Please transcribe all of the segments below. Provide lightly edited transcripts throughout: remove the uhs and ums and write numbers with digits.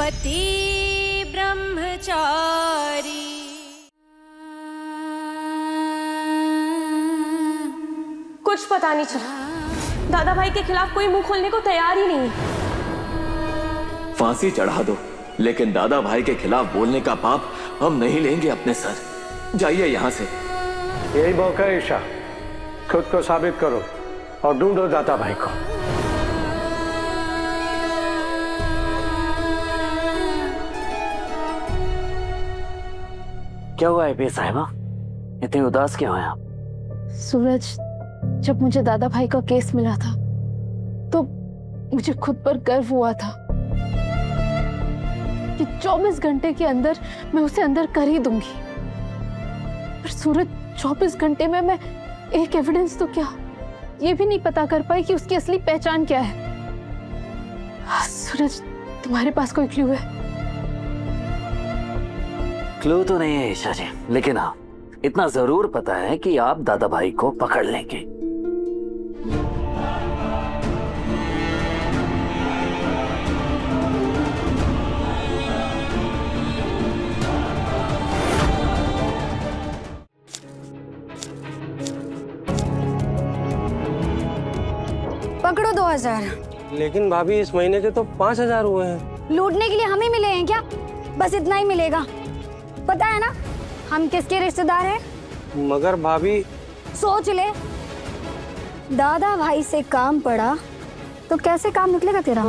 पति ब्रह्मचारी। कुछ पता नहीं चला, दादा भाई के खिलाफ कोई मुंह खोलने को तैयार ही नहीं। फांसी चढ़ा दो, लेकिन दादा भाई के खिलाफ बोलने का पाप हम नहीं लेंगे अपने सर। जाइए यहाँ से। यही मौका है ईशा, खुद को साबित करो और ढूंढो दादा भाई को। क्या हुआ है साहिबा, इतनी उदास क्यों है आप? सूरज, जब मुझे दादा भाई का केस मिला था तो मुझे खुद पर गर्व हुआ था कि 24 घंटे के अंदर मैं उसे अंदर कर ही दूंगी। पर सूरज, 24 घंटे में मैं एक एविडेंस तो क्या, ये भी नहीं पता कर पाई कि उसकी असली पहचान क्या है। सूरज, तुम्हारे पास कोई क्लू है? क्लू तो नहीं है ईशा जी, लेकिन हाँ, इतना जरूर पता है कि आप दादा भाई को पकड़ लेंगे। पकड़ो 2000। लेकिन भाभी, इस महीने के तो 5000 हुए हैं। लूटने के लिए हम ही मिले हैं क्या? बस इतना ही मिलेगा। पता है ना हम किसके रिश्तेदार हैं? मगर भाभी, सोच ले, दादा भाई से काम पड़ा तो कैसे काम निकलेगा तेरा?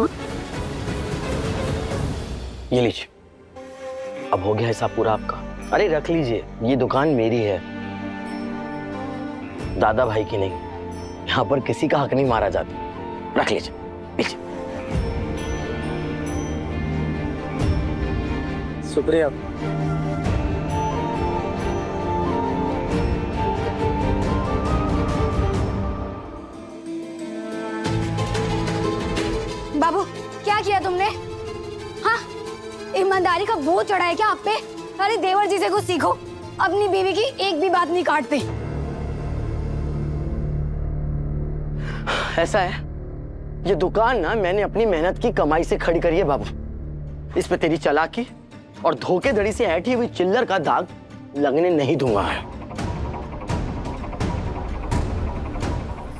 ये लीजिए, अब हो गया हिसाब पूरा आपका। अरे रख लीजिए, ये दुकान मेरी है, दादा भाई की नहीं। यहाँ पर किसी का हक नहीं मारा जाता। रख लीजिए, लीजिए। शुक्रिया। बाबू, क्या किया तुमने? हाँ, ईमानदारी का बोझ चढ़ा है क्या आप पे? अरे देवर जी से कुछ सीखो, अपनी बीवी की एक भी बात नहीं काटते। ऐसा है, ये दुकान ना मैंने अपनी मेहनत की कमाई से खड़ी करी है बाबू। इस पे तेरी चालाकी और धोखेधड़ी से ऐठी हुई चिल्लर का दाग लगने नहीं दूंगा है।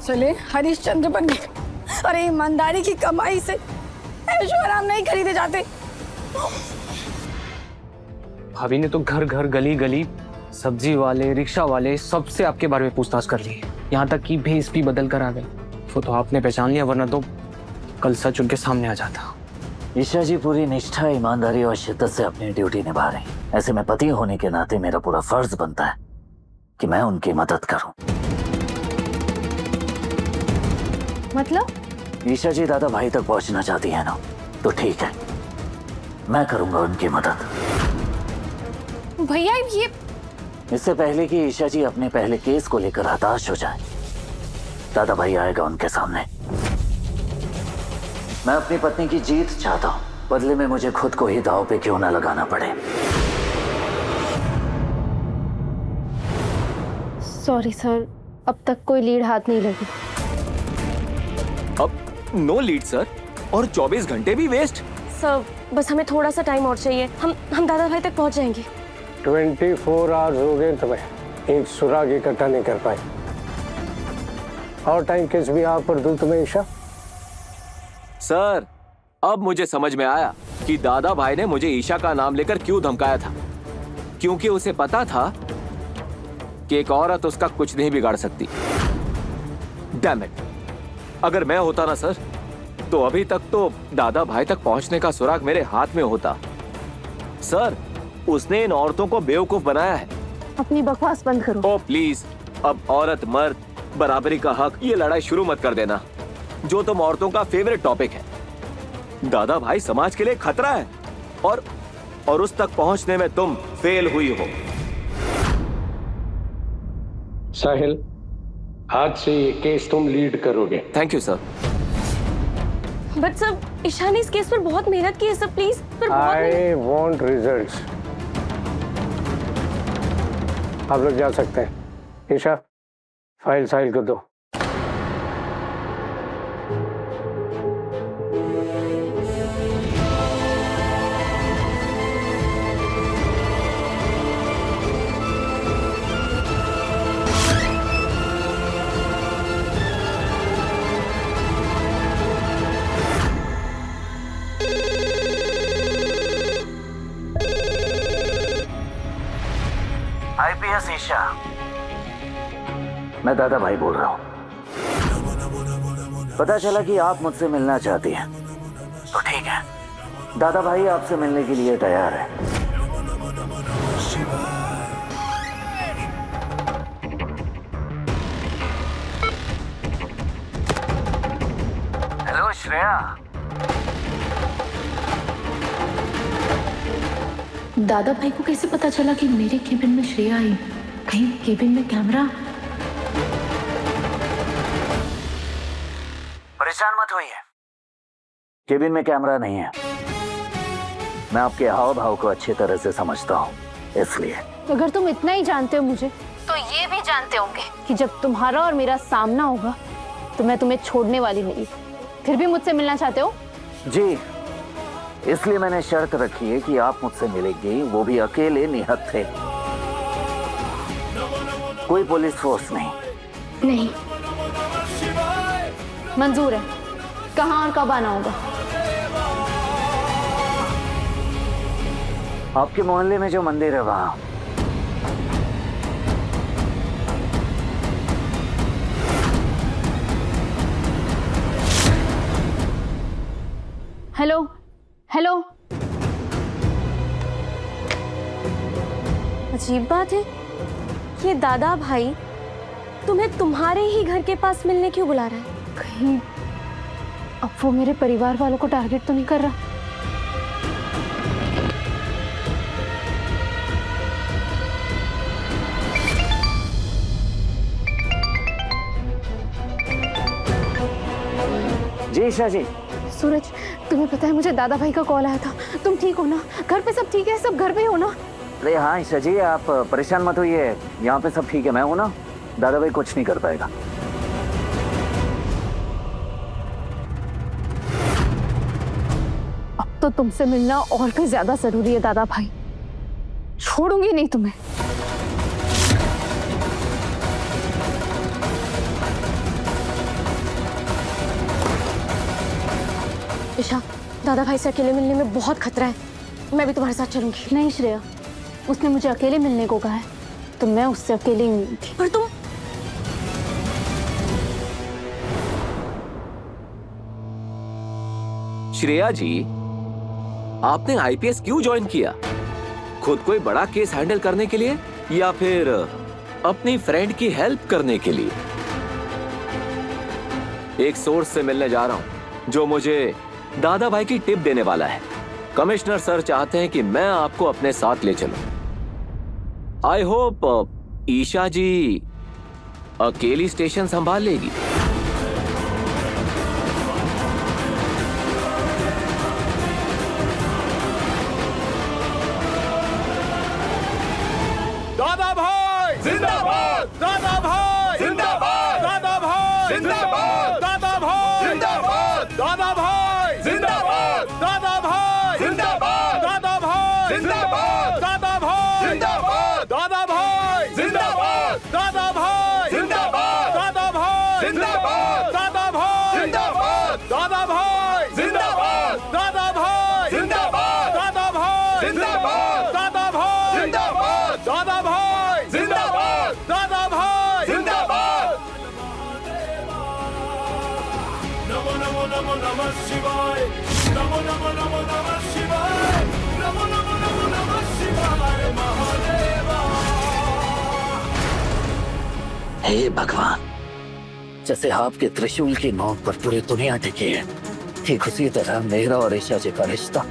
चले हरिश्चंद्र बन गए। अरे ईमानदारी की कमाई से ऐशो आराम नहीं खरीदे जाते। भाभी ने तो घर घर गली गली सब्जी वाले, रिक्शा वाले सबसे आपके बारे में पूछताछ कर ली। यहाँ तक कि भेस भी बदल कर आ गए। वो तो आपने पहचान लिया, वरना तो कल सच उनके सामने आ जाता। ईशा जी पूरी निष्ठा, ईमानदारी और शिद्दत से अपनी ड्यूटी निभा रही। ऐसे में पति होने के नाते मेरा पूरा फर्ज बनता है कि मैं उनकी मदद करूं। मतलब? ईशा जी दादा भाई तक पहुंचना चाहती है ना, तो ठीक है, मैं करूंगा उनकी मदद। भैया ये इससे पहले कि ईशा जी अपने पहले केस को लेकर हताश हो जाए, दादा भाई आएगा उनके सामने। मैं अपनी पत्नी की जीत चाहता हूं, बदले में मुझे खुद को ही दांव पे क्यों ना लगाना पड़े। सॉरी सर, अब तक कोई लीड हाथ नहीं लगी। अब नो लीड सर, और 24 घंटे भी वेस्ट। सर, बस हमें थोड़ा सा टाइम और चाहिए। हम दादा भाई तक पहुंच जाएंगे। 24 आवर्स हो गए तुम्हें, एक सुराग इकट्ठा नहीं कर पाए। और टाइम किस भी आप पर दूं तुम्हें ईशा? सर, अब मुझे समझ में आया कि दादा भाई ने मुझे ईशा का नाम लेकर क्यों धमकाया था। क्योंकि उसे पता था कि एक औरत उसका कुछ नहीं बिगाड़ सकती। डैम इट, अगर मैं होता ना सर, तो अभी तक तो दादा भाई तक पहुंचने का सुराग मेरे हाथ में होता। सर, उसने इन औरतों को बेवकूफ बनाया है। अपनी बकवास बंद करो। ओ प्लीज, अब औरत मर्द बराबरी का हक, ये लड़ाई शुरू मत कर देना, जो तुम औरतों का फेवरेट टॉपिक है। दादा भाई समाज के लिए खतरा है, और उस तक पहुंचने में तुम फेल हुई हो। साहिल, आज से ये केस तुम लीड करोगे। Thank you sir. But sir, Isha ने इस केस पर बहुत मेहनत की है सर, प्लीज। I want results. आप लोग जा सकते हैं। ईशा, फाइल साहिल को दो। यस ईशा, मैं दादा भाई बोल रहा हूँ। पता चला कि आप मुझसे मिलना चाहती हैं, तो ठीक है, दादा भाई आपसे मिलने के लिए तैयार है। हेलो श्रेया। दादा भाई को कैसे पता चला कि मेरे केबिन में श्रेया आई? कहीं केबिन में कैमरा? परेशान मत होइए, केबिन में कैमरा नहीं है। मैं आपके हाव भाव को अच्छी तरह से समझता हूँ, इसलिए। अगर तुम इतना ही जानते हो मुझे, तो ये भी जानते होंगे कि जब तुम्हारा और मेरा सामना होगा तो मैं तुम्हें छोड़ने वाली नहीं। फिर भी मुझसे मिलना चाहते हो? जी, इसलिए मैंने शर्त रखी है कि आप मुझसे मिलेंगी, वो भी अकेले, निहत्थे, कोई पुलिस फोर्स नहीं। नहीं, मंजूर है। कहाँ और कब आना होगा? आपके मोहल्ले में जो मंदिर है वहां। Hello hello. अजीब बात है, ये दादा भाई तुम्हें तुम्हारे ही घर के पास मिलने क्यों बुला रहा है? कहीं अब वो मेरे परिवार वालों को टारगेट तो नहीं कर रहा? जी ईशा जी। सूरज, तुम्हें पता है मुझे दादा भाई का कॉल आया था। तुम ठीक हो ना? घर पे सब ठीक है? सब घर पे ही हो ना? अरे हाँ ईशा जी, आप परेशान मत होइए, यहाँ पे सब ठीक है, मैं हूं ना। दादा भाई कुछ नहीं कर पाएगा। अब तो तुमसे मिलना और भी ज्यादा जरूरी है दादा भाई। छोड़ूंगी नहीं तुम्हें। ईशा, दादा भाई से अकेले मिलने में बहुत खतरा है, मैं भी तुम्हारे साथ चलूंगी। नहीं श्रेया, उसने मुझे अकेले मिलने को कहा है, तो मैं उससे अकेले ही मिलूंगी। पर तुम श्रेया जी, आपने आईपीएस क्यों ज्वाइन किया? खुद कोई बड़ा केस हैंडल करने के लिए या फिर अपनी फ्रेंड की हेल्प करने के लिए? एक सोर्स से मिलने जा रहा हूं जो मुझे दादा भाई की टिप देने वाला है। कमिश्नर सर चाहते हैं कि मैं आपको अपने साथ ले चलूं। आई होप ईशा जी अकेली स्टेशन संभाल लेगी। दादा भाई जिंदाबाद, दादा भाई जिंदाबाद, दादा भाई जिंदाबाद, दादा भाई जिंदाबाद, दादा भाई जिंदाबाद, दादा भाई जिंदाबाद, दादा भाई जिंदाबाद, दादा भाई जिंदाबाद, दादा भाई जिंदाबाद, दादा भाई जिंदाबाद, दादा भाई जिंदाबाद, दादा भाई जिंदाबाद, दादा भाई जिंदाबाद, दादा भाई जिंदाबाद, दादा भाई जिंदाबाद, दादा भाई जिंदाबाद, दादा भाई जिंदाबाद, दादा भाई जिंदाबाद। नमो नमो नमो नमः शिवाय, नमो नमो नमो नमः शिवाय, नमो नमो नमो नमः शिवाय महादेवा। हे भगवान, जैसे आपके त्रिशूल की नोक पर पूरी दुनिया टिकी है, ठीक उसी तरह मेरा और ईशा जी का रिश्ता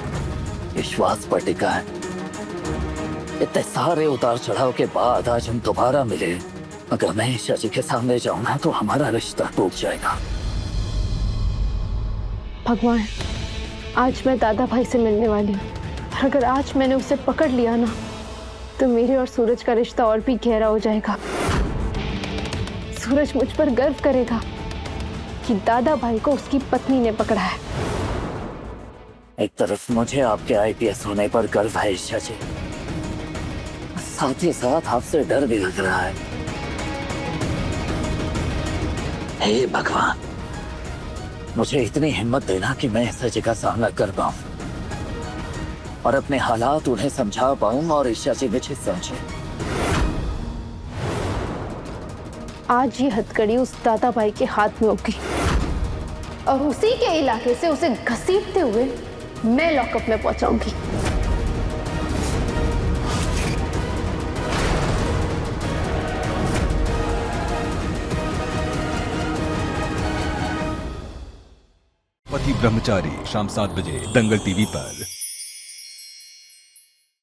विश्वास पर टिका है। इतने सारे उतार चढ़ाव के बाद आज हम दोबारा मिले। अगर मैं ईशा जी के सामने जाऊंगा तो हमारा रिश्ता टूट जाएगा। भगवान, आज मैं दादा भाई से मिलने वाली हूँ। अगर आज मैंने उसे पकड़ लिया ना, तो मेरे और सूरज का रिश्ता और भी गहरा हो जाएगा। सूरज मुझ पर गर्व करेगा कि दादा भाई को उसकी पत्नी ने पकड़ा है। एक तरफ मुझे आपके आईपीएस होने पर गर्व है ईशा जी, साथ ही साथ आपसे डर भी लग रहा है। हे भगवान, मुझे इतनी हिम्मत देना कि मैं इस जगह का सामना कर पाऊं और अपने हालात उन्हें समझा पाऊं और ईशा जी मुझे समझे। आज ये हथकड़ी उस दादा भाई के हाथ में होगी और उसी के इलाके से उसे घसीटते हुए मैं लॉकअप में पहुंचाऊंगी। पति ब्रह्मचारी शाम 7 बजे दंगल टीवी पर।